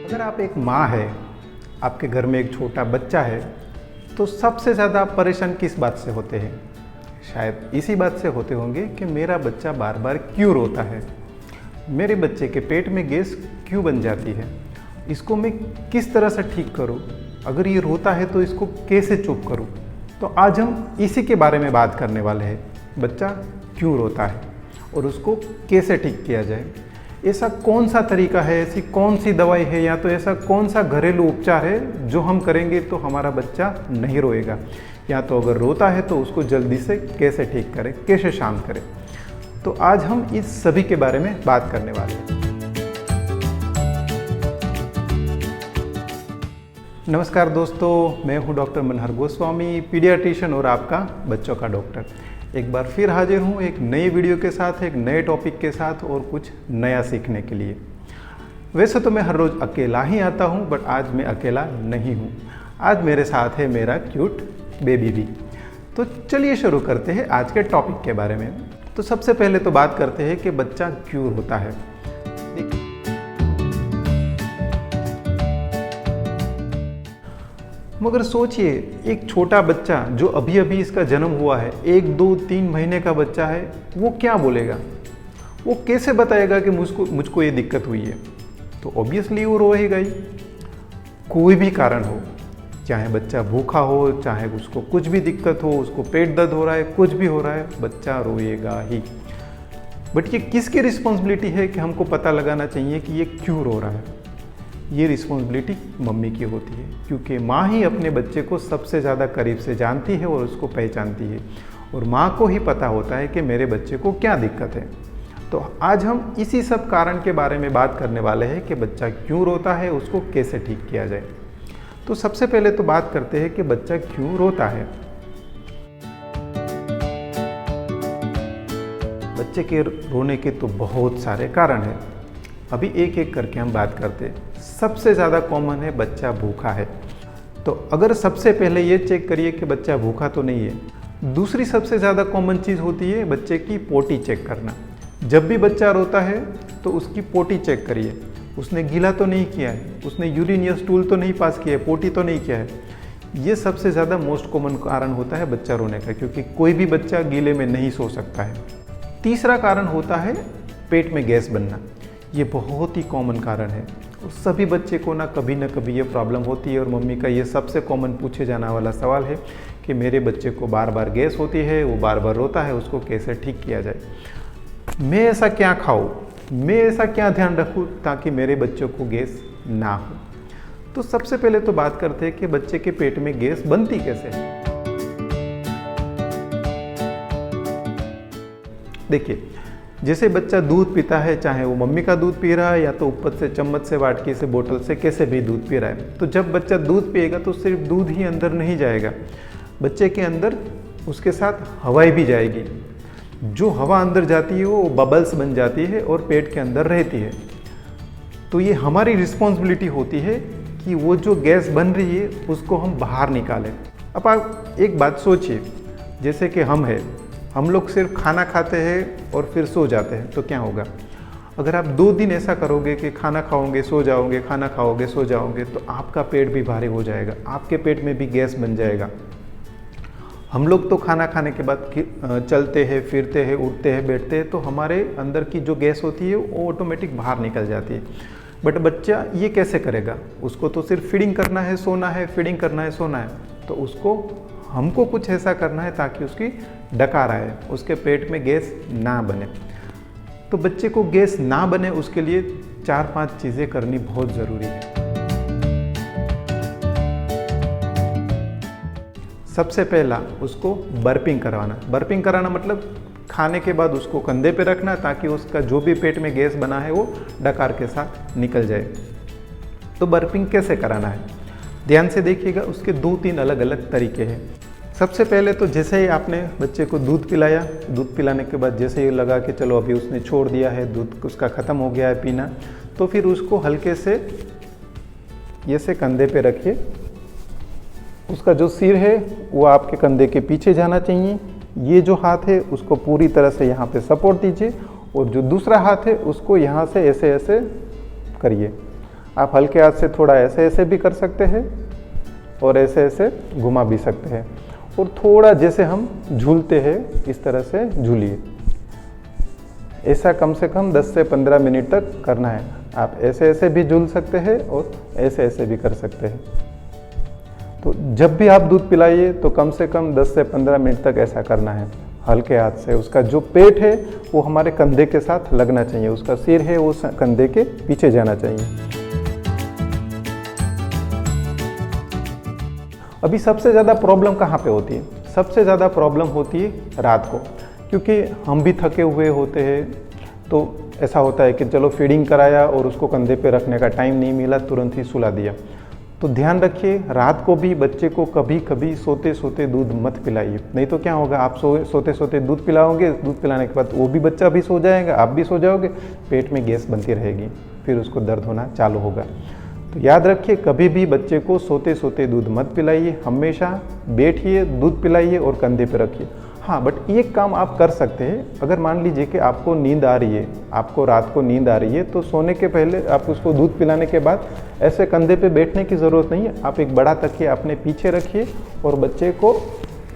अगर आप एक माँ है, आपके घर में एक छोटा बच्चा है, तो सबसे ज़्यादा आप परेशान किस बात से होते हैं? शायद इसी बात से होते होंगे कि मेरा बच्चा बार बार क्यों रोता है, मेरे बच्चे के पेट में गैस क्यों बन जाती है, इसको मैं किस तरह से ठीक करूं, अगर ये रोता है तो इसको कैसे चुप करूं। तो आज हम इसी के बारे में बात करने वाले हैं, बच्चा क्यों रोता है और उसको कैसे ठीक किया जाए। ऐसा कौन सा तरीका है, ऐसी कौन सी दवाई है, या तो ऐसा कौन सा घरेलू उपचार है जो हम करेंगे तो हमारा बच्चा नहीं रोएगा, या तो अगर रोता है तो उसको जल्दी से कैसे ठीक करें, कैसे शांत करें। तो आज हम इस सभी के बारे में बात करने वाले हैं। नमस्कार दोस्तों, मैं हूं डॉक्टर मनहर गोस्वामी, पीडियाट्रिशियन और आपका बच्चों का डॉक्टर। एक बार फिर हाजिर हूं एक नई वीडियो के साथ, एक नए टॉपिक के साथ और कुछ नया सीखने के लिए। वैसे तो मैं हर रोज़ अकेला ही आता हूं, बट आज मैं अकेला नहीं हूं। आज मेरे साथ है मेरा क्यूट बेबी भी। तो चलिए शुरू करते हैं आज के टॉपिक के बारे में। तो सबसे पहले तो बात करते हैं कि बच्चा क्यों रोता है। मगर सोचिए, एक छोटा बच्चा जो अभी अभी इसका जन्म हुआ है, 1, 2, 3 महीने का बच्चा है, वो क्या बोलेगा? वो कैसे बताएगा कि मुझको ये दिक्कत हुई है? तो ऑब्वियसली वो रोएगा ही। कोई भी कारण हो, चाहे बच्चा भूखा हो, चाहे उसको कुछ भी दिक्कत हो, उसको पेट दर्द हो रहा है, कुछ भी हो रहा है, बच्चा रोएगा ही। बट ये किसकी रिस्पॉन्सिबिलिटी है कि हमको पता लगाना चाहिए कि ये क्यों रो रहा है? ये रिस्पॉन्सिबिलिटी मम्मी की होती है, क्योंकि माँ ही अपने बच्चे को सबसे ज़्यादा करीब से जानती है और उसको पहचानती है, और माँ को ही पता होता है कि मेरे बच्चे को क्या दिक्कत है। तो आज हम इसी सब कारण के बारे में बात करने वाले हैं कि बच्चा क्यों रोता है, उसको कैसे ठीक किया जाए। तो सबसे पहले तो बात करते हैं कि बच्चा क्यों रोता है। बच्चे के रोने के तो बहुत सारे कारण हैं, अभी एक एक करके हम बात करते हैं। सबसे ज़्यादा कॉमन है बच्चा भूखा है। तो अगर सबसे पहले ये चेक करिए कि बच्चा भूखा तो नहीं है। दूसरी सबसे ज़्यादा कॉमन चीज़ होती है बच्चे की पोटी चेक करना। जब भी बच्चा रोता है तो उसकी पोटी चेक करिए, उसने गीला तो नहीं किया है, उसने यूरिन या स्टूल तो नहीं पास किया है, पोटी तो नहीं किया है। ये सबसे ज़्यादा मोस्ट कॉमन कारण होता है बच्चा रोने का, क्योंकि कोई भी बच्चा गीले में नहीं सो सकता है। तीसरा कारण होता है पेट में गैस बनना। ये बहुत ही कॉमन कारण है, सभी बच्चे को ना कभी ये प्रॉब्लम होती है, और मम्मी का ये सबसे कॉमन पूछे जाने वाला सवाल है कि मेरे बच्चे को बार बार गैस होती है, वो बार बार रोता है, उसको कैसे ठीक किया जाए। मैं ऐसा क्या खाऊं, मैं ऐसा क्या ध्यान रखूं ताकि मेरे बच्चों को गैस ना हो। तो सबसे पहले तो बात करते हैं कि बच्चे के पेट में गैस बनती कैसे है। देखिए, जैसे बच्चा दूध पीता है, चाहे वो मम्मी का दूध पी रहा है या तो ऊपर से चम्मच से, वाटकी से, बोतल से, कैसे भी दूध पी रहा है, तो जब बच्चा दूध पिएगा तो सिर्फ दूध ही अंदर नहीं जाएगा, बच्चे के अंदर उसके साथ हवाई भी जाएगी। जो हवा अंदर जाती है वो बबल्स बन जाती है और पेट के अंदर रहती है। तो ये हमारी रिस्पॉन्सिबिलिटी होती है कि वो जो गैस बन रही है उसको हम बाहर निकालें। अब आप एक बात सोचिए, जैसे कि हम लोग सिर्फ खाना खाते हैं और फिर सो जाते हैं, तो क्या होगा? अगर आप 2 दिन ऐसा करोगे कि खाना खाओगे सो जाओगे, खाना खाओगे सो जाओगे, तो आपका पेट भी भारी हो जाएगा, आपके पेट में भी गैस बन जाएगा। हम लोग तो खाना खाने के बाद चलते हैं, फिरते हैं, उठते हैं, बैठते हैं, तो हमारे अंदर की जो गैस होती है वो ऑटोमेटिक बाहर निकल जाती है। बट बच्चा ये कैसे करेगा? उसको तो सिर्फ फीडिंग करना है, सोना है, फीडिंग करना है, सोना है। तो हमको कुछ ऐसा करना है ताकि उसकी डकार आए, उसके पेट में गैस ना बने। तो बच्चे को गैस ना बने उसके लिए 4-5 चीज़ें करनी बहुत ज़रूरी है। सबसे पहला, उसको बर्पिंग करवाना। बर्पिंग कराना मतलब खाने के बाद उसको कंधे पे रखना ताकि उसका जो भी पेट में गैस बना है वो डकार के साथ निकल जाए। तो बर्पिंग कैसे कराना है, ध्यान से देखिएगा। उसके 2-3 अलग अलग तरीके हैं। सबसे पहले तो जैसे ही आपने बच्चे को दूध पिलाया, दूध पिलाने के बाद जैसे ही लगा कि चलो अभी उसने छोड़ दिया है, दूध उसका ख़त्म हो गया है पीना, तो फिर उसको हल्के से ऐसे कंधे पे रखिए। उसका जो सिर है वो आपके कंधे के पीछे जाना चाहिए। ये जो हाथ है उसको पूरी तरह से यहाँ पे सपोर्ट दीजिए, और जो दूसरा हाथ है उसको यहाँ से ऐसे ऐसे करिए। आप हल्के हाथ से थोड़ा ऐसे ऐसे भी कर सकते हैं और ऐसे ऐसे घुमा भी सकते हैं, और थोड़ा जैसे हम झूलते हैं इस तरह से झूलिए। ऐसा कम से कम 10 से 15 मिनट तक करना है। आप ऐसे ऐसे भी झूल सकते हैं और ऐसे ऐसे भी कर सकते हैं। तो जब भी आप दूध पिलाइए तो कम से कम 10 से 15 मिनट तक ऐसा करना है हल्के हाथ से। उसका जो पेट है वो हमारे कंधे के साथ लगना चाहिए, उसका सिर है वो कंधे के पीछे जाना चाहिए। अभी सबसे ज़्यादा प्रॉब्लम कहाँ पे होती है? सबसे ज़्यादा प्रॉब्लम होती है रात को, क्योंकि हम भी थके हुए होते हैं। तो ऐसा होता है कि चलो फीडिंग कराया और उसको कंधे पे रखने का टाइम नहीं मिला, तुरंत ही सुला दिया। तो ध्यान रखिए, रात को भी बच्चे को कभी कभी सोते सोते दूध मत पिलाइए। नहीं तो क्या होगा, आप सोते सोते दूध पिलाओगे, दूध पिलाने के बाद वो भी बच्चा भी सो जाएगा, आप भी सो जाओगे, पेट में गैस बनती रहेगी, फिर उसको दर्द होना चालू होगा। तो याद रखिए, कभी भी बच्चे को सोते सोते दूध मत पिलाइए, हमेशा बैठिए, दूध पिलाइए और कंधे पे रखिए। हाँ, बट एक काम आप कर सकते हैं। अगर मान लीजिए कि आपको नींद आ रही है, आपको रात को नींद आ रही है, तो सोने के पहले आप उसको दूध पिलाने के बाद ऐसे कंधे पे बैठने की ज़रूरत नहीं है। आप एक बड़ा तकिया अपने पीछे रखिए और बच्चे को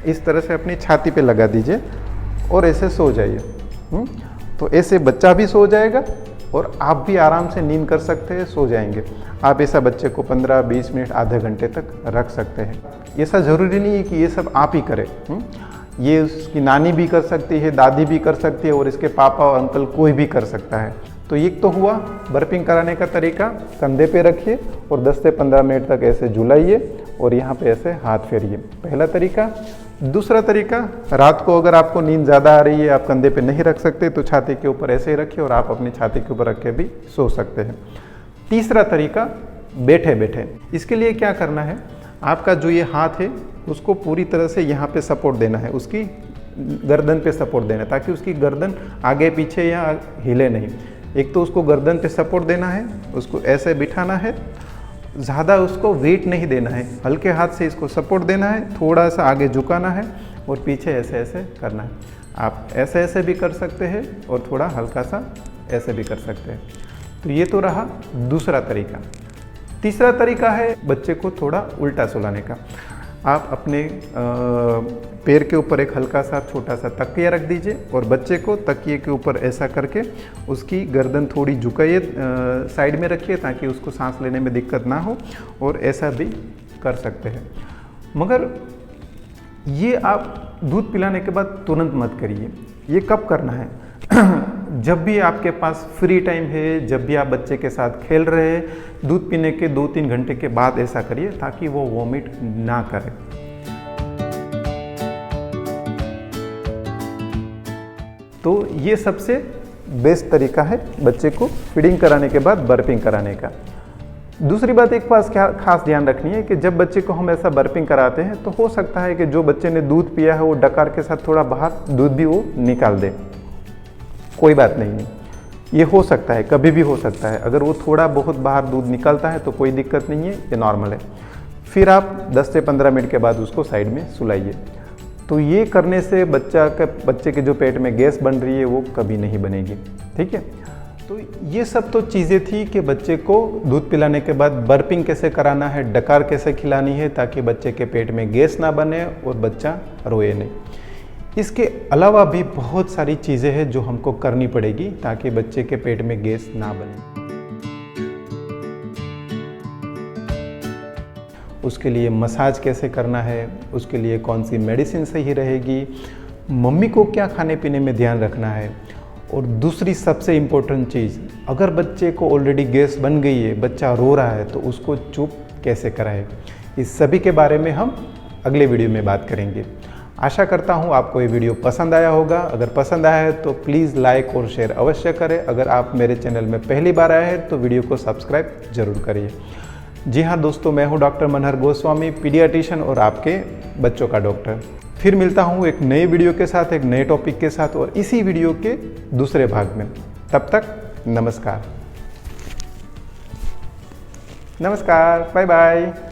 इस तरह से अपनी छाती पे लगा दीजिए और ऐसे सो जाइए। तो ऐसे बच्चा भी सो जाएगा और आप भी आराम से नींद कर सकते हैं, सो जाएंगे। आप ऐसा बच्चे को 15-20 मिनट, आधे घंटे तक रख सकते हैं। ऐसा ज़रूरी नहीं है कि ये सब आप ही करें। ये उसकी नानी भी कर सकती है, दादी भी कर सकती है और इसके पापा और अंकल कोई भी कर सकता है। तो ये तो हुआ बर्पिंग कराने का तरीका। कंधे पे रखिए और 10 से 15 मिनट तक ऐसे झुलाइए और यहाँ पे ऐसे हाथ फेरिए, पहला तरीका। दूसरा तरीका, रात को अगर आपको नींद ज़्यादा आ रही है, आप कंधे पे नहीं रख सकते, तो छाती के ऊपर ऐसे ही रखिए और आप अपनी छाती के ऊपर रख के भी सो सकते हैं। तीसरा तरीका, बैठे बैठे। इसके लिए क्या करना है, आपका जो ये हाथ है उसको पूरी तरह से यहाँ पे सपोर्ट देना है, उसकी गर्दन पे सपोर्ट देना है, ताकि उसकी गर्दन आगे पीछे या हिले नहीं। एक तो उसको गर्दन पे सपोर्ट देना है, उसको ऐसे बिठाना है, ज़्यादा उसको वेट नहीं देना है, हल्के हाथ से इसको सपोर्ट देना है, थोड़ा सा आगे झुकाना है और पीछे ऐसे ऐसे करना है। आप ऐसे ऐसे भी कर सकते हैं और थोड़ा हल्का सा ऐसे भी कर सकते हैं। तो ये तो रहा दूसरा तरीका। तीसरा तरीका है बच्चे को थोड़ा उल्टा सुलाने का। आप अपने पैर के ऊपर एक हल्का सा छोटा सा तकिया रख दीजिए और बच्चे को तकिए के ऊपर ऐसा करके उसकी गर्दन थोड़ी झुकाइए, साइड में रखिए ताकि उसको सांस लेने में दिक्कत ना हो, और ऐसा भी कर सकते हैं। मगर ये आप दूध पिलाने के बाद तुरंत मत करिए। ये कब करना है? जब भी आपके पास फ्री टाइम है, जब भी आप बच्चे के साथ खेल रहे हैं, दूध पीने के 2-3 घंटे के बाद ऐसा करिए ताकि वो वॉमिट ना करे। तो ये सबसे बेस्ट तरीका है बच्चे को फीडिंग कराने के बाद बर्पिंग कराने का। दूसरी बात एक पास क्या खास ध्यान रखनी है कि जब बच्चे को हम ऐसा बर्पिंग कराते हैं तो हो सकता है कि जो बच्चे ने दूध पिया है वो डकार के साथ थोड़ा बाहर दूध भी वो निकाल दे। कोई बात नहीं है, ये हो सकता है, कभी भी हो सकता है। अगर वो थोड़ा बहुत बाहर दूध निकलता है तो कोई दिक्कत नहीं है, ये नॉर्मल है। फिर आप 10 से 15 मिनट के बाद उसको साइड में सुलाइए। तो ये करने से बच्चे के जो पेट में गैस बन रही है वो कभी नहीं बनेगी। ठीक है, तो ये सब तो चीज़ें थी कि बच्चे को दूध पिलाने के बाद बर्पिंग कैसे कराना है, डकार कैसे खिलानी है ताकि बच्चे के पेट में गैस ना बने और बच्चा रोए नहीं। इसके अलावा भी बहुत सारी चीज़ें हैं जो हमको करनी पड़ेगी ताकि बच्चे के पेट में गैस ना बने। उसके लिए मसाज कैसे करना है, उसके लिए कौन सी मेडिसिन सही रहेगी, मम्मी को क्या खाने पीने में ध्यान रखना है, और दूसरी सबसे इम्पोर्टेंट चीज़, अगर बच्चे को ऑलरेडी गैस बन गई है, बच्चा रो रहा है, तो उसको चुप कैसे कराएं। इस सभी के बारे में हम अगले वीडियो में बात करेंगे। आशा करता हूँ आपको ये वीडियो पसंद आया होगा। अगर पसंद आया है तो प्लीज़ लाइक और शेयर अवश्य करें। अगर आप मेरे चैनल में पहली बार आए हैं तो वीडियो को सब्सक्राइब जरूर करिए। जी हाँ दोस्तों, मैं हूँ डॉक्टर मनहर गोस्वामी, पीडियाट्रिशियन और आपके बच्चों का डॉक्टर। फिर मिलता हूँ एक नए वीडियो के साथ, एक नए टॉपिक के साथ और इसी वीडियो के दूसरे भाग में। तब तक नमस्कार, बाय बाय।